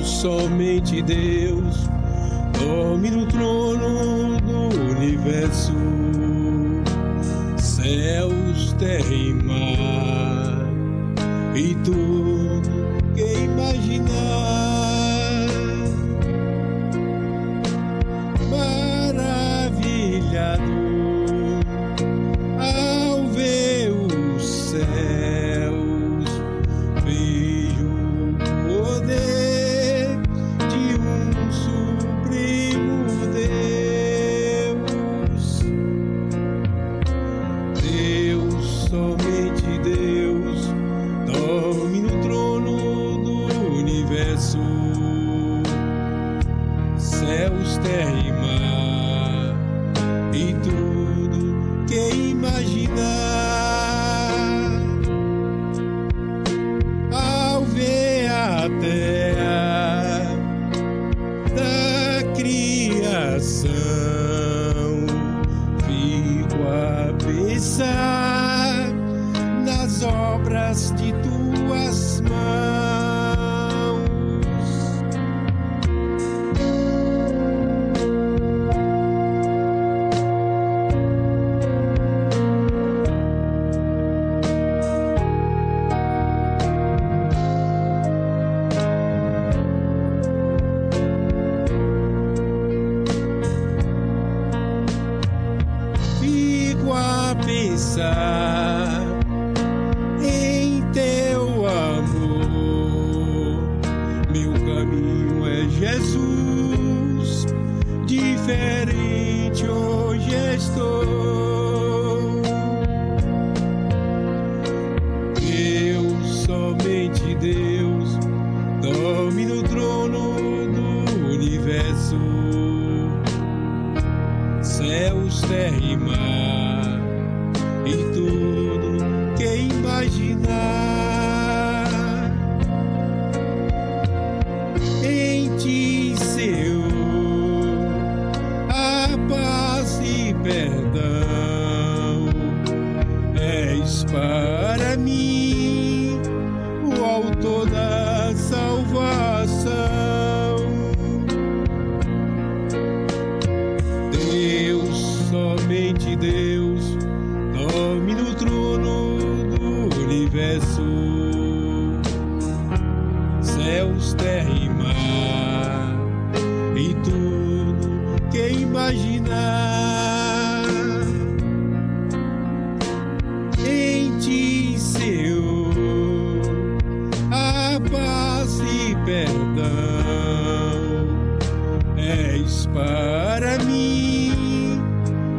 somente Deus dorme no trono do universo, céus, terra e mar, e tudo que imaginar. Maravilhado ao ver os céus, vejo o poder de um supremo Deus. Deus, somente Deus, dorme no trono do universo, céus, terra e mar, e tudo que imaginar. Ao ver a terra da criação, fico a pensar nas obras de tuas mãos. Fico a pensar em teu amor. Meu caminho é Jesus, diferente hoje estou. Deus, somente Deus, dorme no trono do universo, céus, terra e mar, e tudo que imaginar. Em ti, Senhor, a paz e perdão. És para mim o autor da salvação. Deus, somente Deus, dorme no trono do universo, céus, terra e mar, e tudo que imaginar. Em ti, Senhor, a paz e perdão. És para mim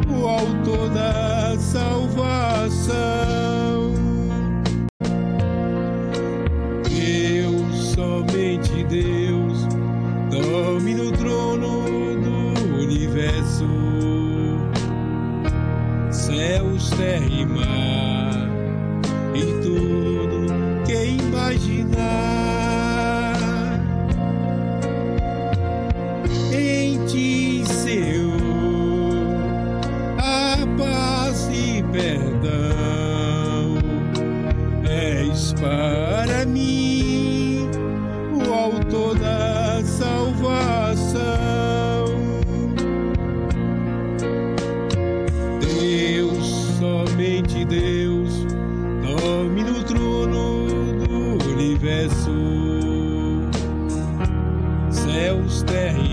o autor da salvação. Deus, somente Deus, dorme no trono do universo, céus, terra e mar, e tudo que imaginar. Em ti, Senhor, a paz e perdão. És para mim o autor da salvação. Deus, somente Deus, dorme no trono do universo, céus, terra e